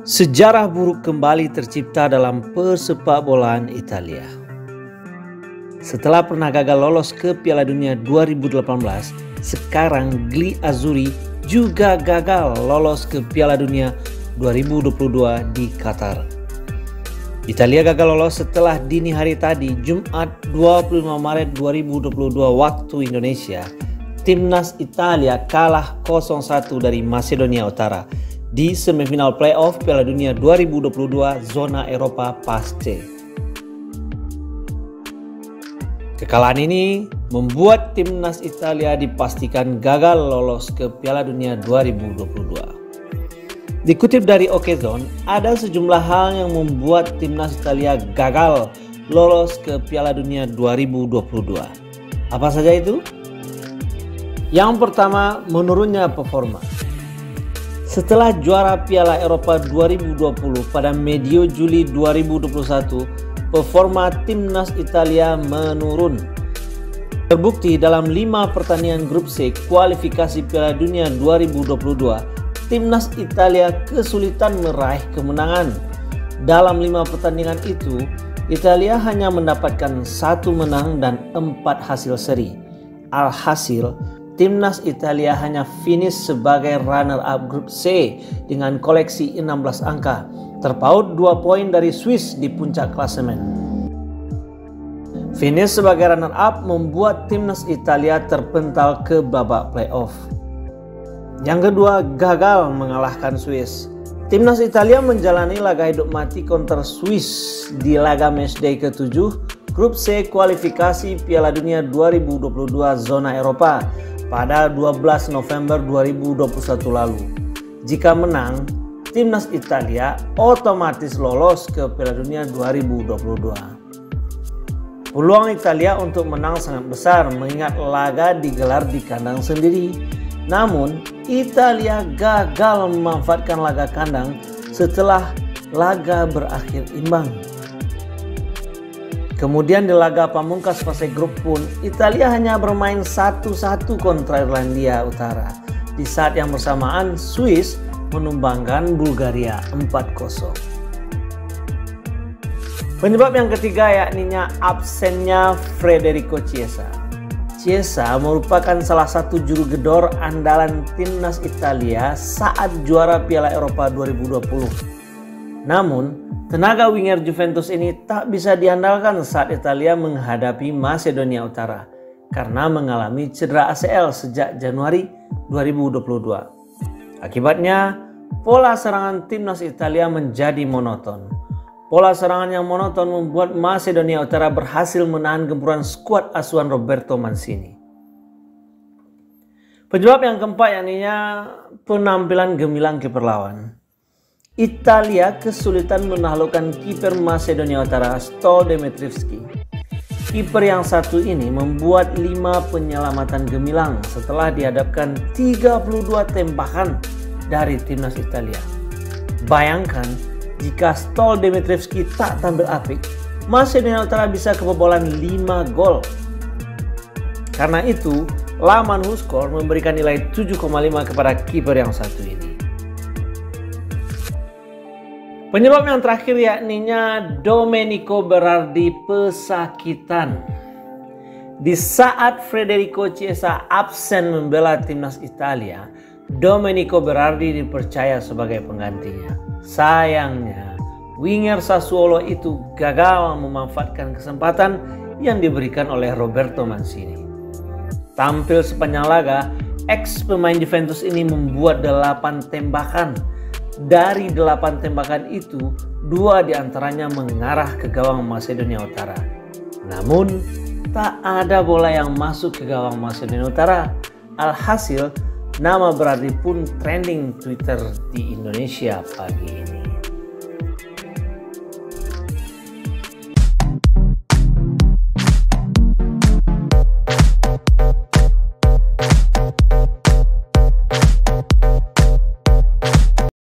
Sejarah buruk kembali tercipta dalam persepak bolaan Italia. Setelah pernah gagal lolos ke Piala Dunia 2018, sekarang Gli Azzurri juga gagal lolos ke Piala Dunia 2022 di Qatar. Italia gagal lolos setelah dini hari tadi, Jumat 25 Maret 2022 waktu Indonesia, Timnas Italia kalah 0-1 dari Masedonia Utara di semifinal playoff Piala Dunia 2022 zona Eropa Pas C. Kekalahan ini membuat Timnas Italia dipastikan gagal lolos ke Piala Dunia 2022. Dikutip dari Okezone, ada sejumlah hal yang membuat Timnas Italia gagal lolos ke Piala Dunia 2022. Apa saja itu? Yang pertama, menurunnya performa. Setelah juara Piala Eropa 2020 pada medio Juli 2021, performa Timnas Italia menurun. Terbukti dalam 5 pertandingan grup C kualifikasi Piala Dunia 2022, Timnas Italia kesulitan meraih kemenangan. Dalam 5 pertandingan itu, Italia hanya mendapatkan 1 menang dan 4 hasil seri. Alhasil, Timnas Italia hanya finish sebagai runner-up grup C dengan koleksi 16 angka, terpaut 2 poin dari Swiss di puncak klasemen. Finish sebagai runner-up membuat Timnas Italia terpental ke babak playoff. Yang kedua, gagal mengalahkan Swiss. Timnas Italia menjalani laga hidup mati kontra Swiss di laga matchday ke-7 grup C kualifikasi Piala Dunia 2022 zona Eropa pada 12 November 2021 lalu. Jika menang, Timnas Italia otomatis lolos ke Piala Dunia 2022. Peluang Italia untuk menang sangat besar mengingat laga digelar di kandang sendiri. Namun, Italia gagal memanfaatkan laga kandang setelah laga berakhir imbang. Kemudian di laga pamungkas fase grup pun, Italia hanya bermain 1-1 kontra Irlandia Utara. Di saat yang bersamaan, Swiss menumbangkan Bulgaria 4-0. Penyebab yang ketiga yakninya absennya Federico Chiesa. Chiesa merupakan salah satu juru gedor andalan Timnas Italia saat juara Piala Eropa 2020. Namun, tenaga winger Juventus ini tak bisa diandalkan saat Italia menghadapi Masedonia Utara karena mengalami cedera ACL sejak Januari 2022. Akibatnya, pola serangan Timnas Italia menjadi monoton. Pola serangan yang monoton membuat Masedonia Utara berhasil menahan gempuran skuad asuhan Roberto Mancini. Penyebab yang keempat yakninya penampilan gemilang kiper lawan. Italia kesulitan menaklukkan kiper Masedonia Utara Stojan Demitrievski. Kiper yang satu ini membuat 5 penyelamatan gemilang setelah dihadapkan 32 tembakan dari Timnas Italia. Bayangkan jika Stojan Demitrievski tak tampil apik, Masedonia Utara bisa kebobolan 5 gol. Karena itu, laman WhoScored memberikan nilai 7,5 kepada kiper yang satu ini. Penyebab yang terakhir yakninya Domenico Berardi pesakitan. Di saat Federico Chiesa absen membela Timnas Italia, Domenico Berardi dipercaya sebagai penggantinya. Sayangnya, winger Sassuolo itu gagal memanfaatkan kesempatan yang diberikan oleh Roberto Mancini. Tampil sepanjang laga, ex pemain Juventus ini membuat 8 tembakan. Dari 8 tembakan itu, 2 diantaranya mengarah ke gawang Masedonia Utara. Namun, tak ada bola yang masuk ke gawang Masedonia Utara. Alhasil, nama Berardi pun trending Twitter di Indonesia pagi ini.